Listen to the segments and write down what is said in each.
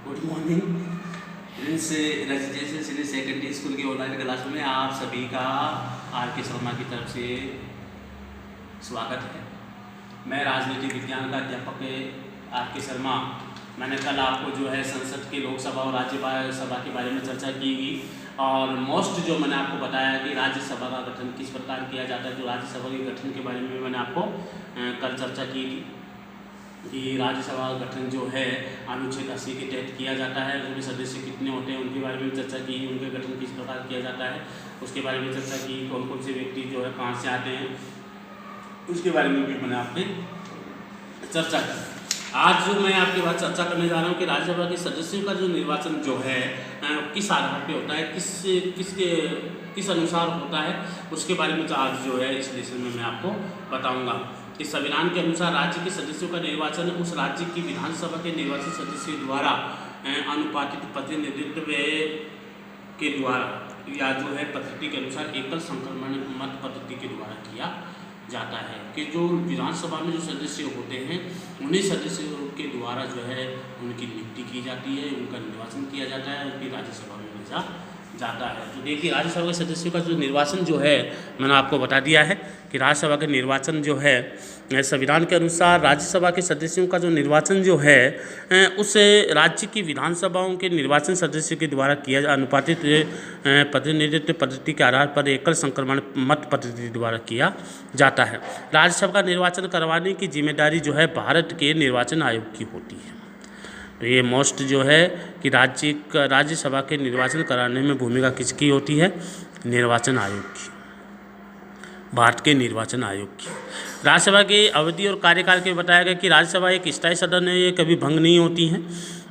Good morning Prince residential senior secondary school की online class में आप सभी का आर के शर्मा की तरफ से स्वागत है। मैं राजनीति विज्ञान का अध्यापक आर के शर्मा। मैंने कल आपको जो है संसद के लोकसभा और राज्यसभा के बारे में चर्चा की और मोस्ट जो मैंने आपको बताया कि राज्यसभा का गठन किस प्रकार किया जाता है। तो राज्यसभा के गठन के बारे में मैंने आपको कल चर्चा की थी कि राज्यसभा गठन जो है अनुच्छेद 80 के तहत किया जाता है। उसमें सदस्य कितने होते हैं उनके बारे में चर्चा की, उनके गठन किस प्रकार किया जाता है उसके बारे में चर्चा की, कौन कौन से व्यक्ति जो है कहाँ से आते हैं उसके बारे में भी मैंने आपसे चर्चा की। आज जो मैं आपके पास चर्चा करने जा रहा हूँ कि राज्यसभा के सदस्यों का जो निर्वाचन जो है किस आधार पे होता है, किस अनुसार होता है उसके बारे में आज जो है इस लेसन में मैं आपको बताऊँगा। इस संविधान के अनुसार राज्य के सदस्यों का निर्वाचन उस राज्य की विधानसभा के निर्वाचित सदस्यों द्वारा अनुपातिक प्रतिनिधित्व के द्वारा या जो है पद्धति के अनुसार एकल संक्रमण मत पद्धति के द्वारा किया जाता है कि जो विधानसभा में जो सदस्य होते हैं उन्हीं सदस्यों के द्वारा जो है उनकी नियुक्ति की जाती है, उनका निर्वाचन किया जाता है, उनकी राज्यसभा में भेजा जाता है। तो देखिए राज्यसभा के सदस्यों का जो निर्वाचन जो है मैंने आपको बता दिया है कि राज्यसभा के निर्वाचन जो है संविधान के अनुसार राज्यसभा के सदस्यों का जो निर्वाचन जो है उस राज्य की विधानसभाओं के निर्वाचन सदस्यों के द्वारा किया अनुपातित प्रतिनिधित्व पद्धति के आधार पर एकल संक्रमण मत पद्धति द्वारा किया जाता है। राज्यसभा का निर्वाचन करवाने की जिम्मेदारी जो है भारत के निर्वाचन आयोग की होती है। तो ये मोस्ट जो है कि राज्यसभा के निर्वाचन कराने में भूमिका किसकी होती है? निर्वाचन आयोग की, भारत के निर्वाचन आयोग की। राज्यसभा की अवधि और कार्यकाल के बताया गया कि राज्यसभा एक स्थायी सदन है, ये कभी भंग नहीं होती है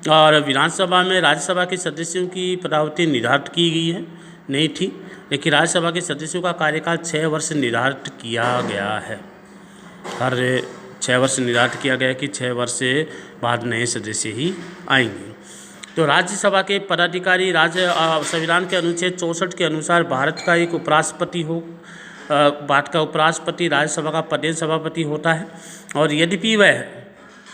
और विधानसभा में राज्यसभा के सदस्यों की पदावधि निर्धारित की गई है नहीं थी, लेकिन राज्यसभा के सदस्यों का कार्यकाल 6 वर्ष निर्धारित किया गया है। हर 6 वर्ष निर्धारित किया गया कि 6 वर्ष से बाद नए सदस्य ही आएंगे। तो राज्यसभा के पदाधिकारी संविधान के अनुच्छेद 64 के अनुसार भारत का एक उपराष्ट्रपति भारत का उपराष्ट्रपति राज्यसभा का प्रदेश सभापति होता है और यद्यपि वह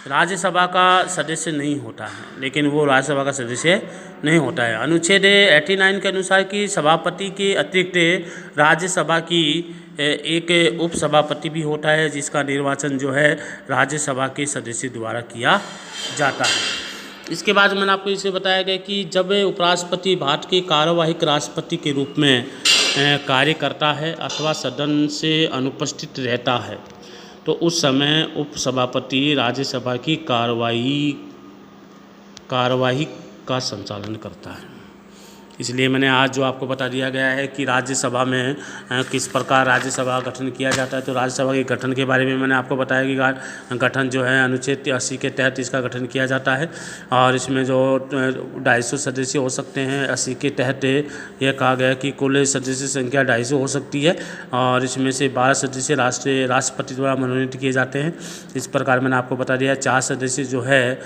राज्यसभा का सदस्य नहीं होता है, लेकिन वो राज्यसभा का सदस्य नहीं होता है। अनुच्छेद 89 के अनुसार कि सभापति के अतिरिक्त राज्यसभा की एक उपसभापति भी होता है जिसका निर्वाचन जो है राज्यसभा के सदस्य द्वारा किया जाता है। इसके बाद मैंने आपको इसे बताया गया कि जब उपराष्ट्रपति भारत के कार्यवाहक राष्ट्रपति के रूप में कार्य करता है अथवा सदन से अनुपस्थित रहता है तो उस समय उपसभापति राज्यसभा की कार्यवाही का संचालन करता है। इसलिए मैंने आज जो आपको बता दिया गया है कि राज्यसभा में किस प्रकार राज्यसभा गठन किया जाता है। तो राज्यसभा के गठन के बारे में मैंने आपको बताया कि गठन जो है अनुच्छेद 80 के तहत इसका गठन किया जाता है और इसमें जो 250 सदस्य हो सकते हैं। 80 के तहत यह कहा गया कि कुल सदस्य संख्या 250 हो सकती है और इसमें से 12 सदस्य राष्ट्रपति द्वारा मनोनीत किए जाते हैं। इस प्रकार मैंने आपको बता दिया 4 सदस्य जो है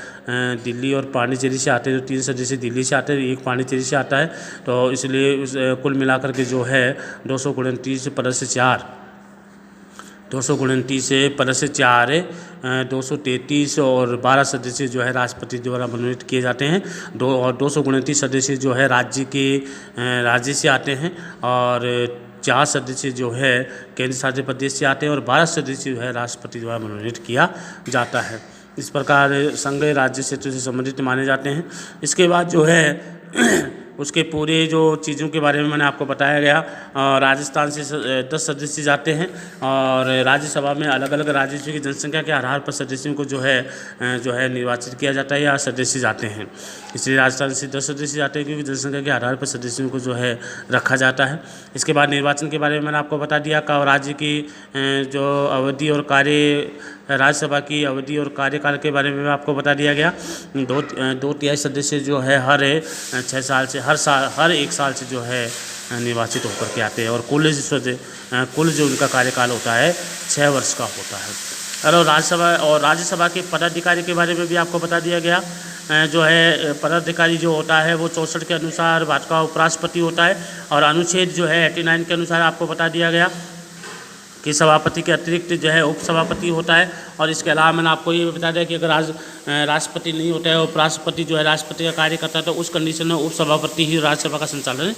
दिल्ली और पांडिचेरी से आते हैं, तो 3 सदस्य दिल्ली से आते हैं, 1 पांडिचेरी से आता है। तो इसलिए कुल मिलाकर के जो है 229 + 4 233 और 12 सदस्य जो है राष्ट्रपति द्वारा मनोनीत किए जाते हैं। 229 सदस्य जो है राज्य से आते हैं और 4 सदस्य जो है केंद्र शासित प्रदेश से आते हैं और 12 सदस्य जो है राष्ट्रपति द्वारा मनोनीत किया जाता है। इस प्रकार संघ राज्य क्षेत्र से संबंधित माने जाते हैं। इसके बाद जो है उसके पूरे जो चीज़ों के बारे में मैंने आपको बताया गया। राजस्थान से 10 सदस्य जाते हैं और राज्यसभा में अलग अलग राज्यों की जनसंख्या के आधार पर सदस्यों को जो है निर्वाचित किया जाता है या सदस्य जाते हैं। इसलिए राजस्थान से 10 सदस्य जाते हैं क्योंकि जनसंख्या के आधार पर सदस्यों को जो है रखा जाता है। इसके बाद निर्वाचन के बारे में मैंने आपको बता दिया का राज्य की जो अवधि और राज्यसभा की अवधि और कार्यकाल के बारे में आपको बता दिया गया। 2/3 सदस्य जो है हर 6 साल से हर 1 साल से जो है निर्वाचित होकर के आते हैं और कुल जो उनका कार्यकाल होता है 6 वर्ष का होता है। और राज्यसभा के पदाधिकारी के बारे में भी आपको बता दिया गया। जो है पदाधिकारी जो होता है वो 64 के अनुसार भारत का उपराष्ट्रपति होता है और अनुच्छेद जो है 89 के अनुसार आपको बता दिया गया कि सभापति के अतिरिक्त जो है उपसभापति होता है। और इसके अलावा मैंने आपको ये बता दिया कि अगर राष्ट्रपति नहीं होता है, उपराष्ट्रपति जो है राष्ट्रपति का कार्य करता है, तो उस कंडीशन में उपसभापति ही राज्यसभा का संचालन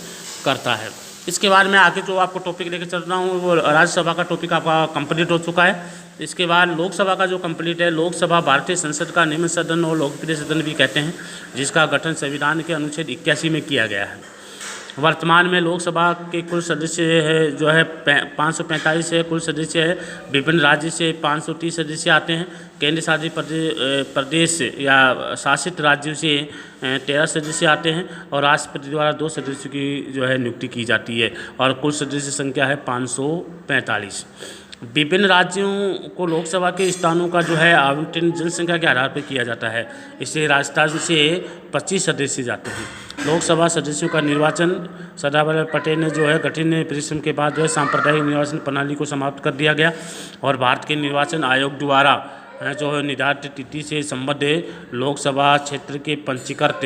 करता है। इसके बाद मैं आगे जो आपको टॉपिक लेकर चल रहा हूँ वो राज्यसभा का टॉपिक आपका कंप्लीट हो चुका है। इसके बाद लोकसभा का जो कंप्लीट है, लोकसभा भारतीय संसद का निम्न सदन और लोकप्रिय सदन भी कहते हैं, जिसका गठन संविधान के अनुच्छेद 81 में किया गया है। वर्तमान में लोकसभा के कुल सदस्य है जो है 545 है कुल सदस्य है। विभिन्न राज्य से 530 सदस्य आते हैं। केंद्र शासित प्रदेश या शासित राज्यों से 13 सदस्य आते हैं और राष्ट्रपति द्वारा 2 सदस्यों की जो है नियुक्ति की जाती है और कुल सदस्य संख्या है 545। विभिन्न राज्यों को लोकसभा के स्थानों का जो है आवंटन जनसंख्या के आधार पर किया जाता है। इससे राजस्थान से 25 सदस्य जाते हैं। लोकसभा सदस्यों का निर्वाचन सरदार वल्लभ पटेल ने जो है कठिन परिश्रम के बाद जो है सांप्रदायिक निर्वाचन प्रणाली को समाप्त कर दिया गया और भारत के निर्वाचन आयोग द्वारा जो है निर्धारित तिथि से संबद्ध लोकसभा क्षेत्र के पंजीकृत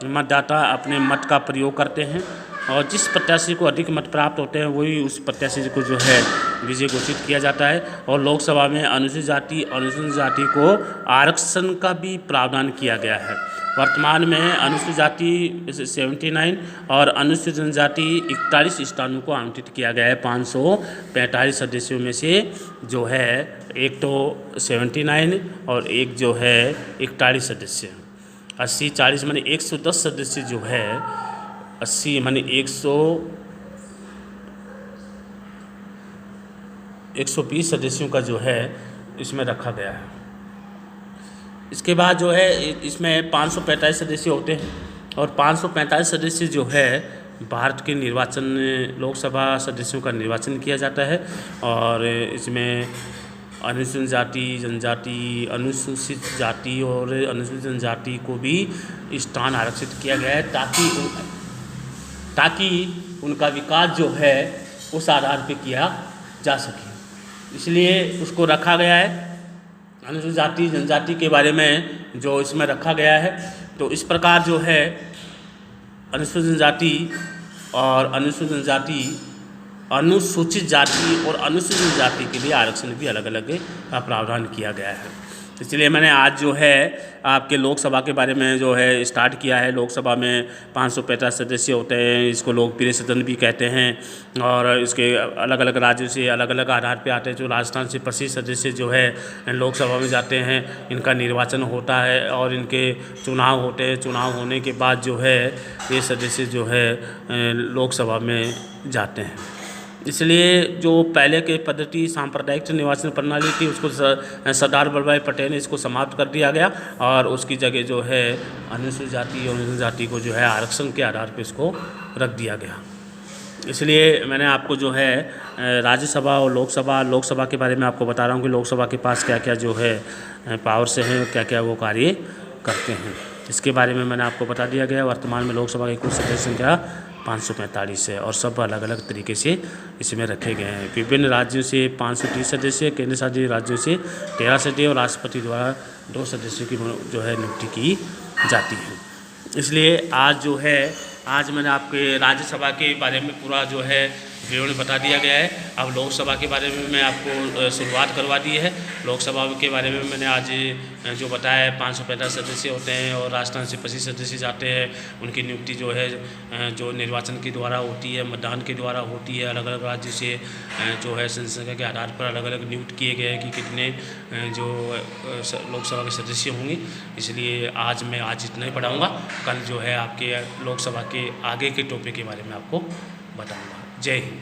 मतदाता अपने मत का प्रयोग करते हैं और जिस प्रत्याशी को अधिक मत प्राप्त होते हैं वही उस प्रत्याशी को जो है विजय घोषित किया जाता है। और लोकसभा में अनुसूचित जाति को आरक्षण का भी प्रावधान किया गया है। वर्तमान में अनुसूचित जाति 79 और अनुसूचित जनजाति 41 स्थानों को आवंटित किया गया है। 545 सदस्यों में से जो है एक तो 79 और एक जो है 41 सदस्य, 80-40 माने 110 सदस्य जो है 80 माने 120 सदस्यों का जो है इसमें रखा गया है। इसके बाद जो है इसमें 545 सदस्य होते हैं और 545 सदस्य जो है भारत के निर्वाचन लोकसभा सदस्यों का निर्वाचन किया जाता है और इसमें अनुसूचित जाति जनजाति अनुसूचित जाति और अनुसूचित जनजाति को भी स्थान आरक्षित किया गया है ताकि उनका विकास जो है उस आधार पर किया जा सके, इसलिए उसको रखा गया है। अनुसूचित जाति जनजाति के बारे में जो इसमें रखा गया है, तो इस प्रकार जो है अनुसूचित जनजाति और अनुसूचित जाति के लिए आरक्षण भी अलग अलग का प्रावधान किया गया है। इसलिए मैंने आज जो है आपके लोकसभा के बारे में जो है स्टार्ट किया है। लोकसभा में 550 सदस्य होते हैं, इसको लोकप्रिय सदन भी कहते हैं और इसके अलग अलग राज्यों से अलग अलग आधार पे आते हैं। जो राजस्थान से 25 सदस्य जो है लोकसभा में जाते हैं, इनका निर्वाचन होता है और इनके चुनाव होते हैं। चुनाव होने के बाद जो है ये सदस्य जो है लोकसभा में जाते हैं। इसलिए जो पहले के पद्धति सांप्रदायिक निर्वाचन प्रणाली थी उसको सरदार वल्लभ भाई पटेल ने इसको समाप्त कर दिया गया और उसकी जगह जो है अनुसूचित जाति और अनुसूचित जाति को जो है आरक्षण के आधार पर इसको रख दिया गया। इसलिए मैंने आपको जो है राज्यसभा और लोकसभा के बारे में आपको बता रहा हूँ कि लोकसभा के पास क्या क्या जो है पावर्स हैं, क्या क्या वो कार्य करते हैं, इसके बारे में मैंने आपको बता दिया गया। वर्तमान में लोकसभा की कुल सदस्य संख्या 545 है और सब अलग अलग तरीके से इसमें रखे गए हैं। विभिन्न राज्यों से 530 सदस्य, केंद्र शासित राज्यों से 13 सदस्य और राष्ट्रपति द्वारा 2 सदस्यों की जो है नियुक्ति की जाती है। इसलिए आज मैंने आपके राज्यसभा के बारे में पूरा जो है विवरण बता दिया गया है। अब लोकसभा के बारे में मैं आपको शुरुआत करवा दी है। लोकसभा के बारे में मैंने आज जो बताया है 550 सदस्य होते हैं और राजस्थान से 25 सदस्य जाते हैं। उनकी नियुक्ति जो है जो निर्वाचन के द्वारा होती है, मतदान के द्वारा होती है। अलग अलग राज्य से जो है जनसंख्या के आधार पर अलग अलग नियुक्त किए गए कि कितने जो लोकसभा के सदस्य होंगे। इसलिए आज मैं इतना ही पढ़ाऊँगा। कल जो है आपके लोकसभा के आगे के टॉपिक के बारे में आपको बताऊँगा। जय हिंद।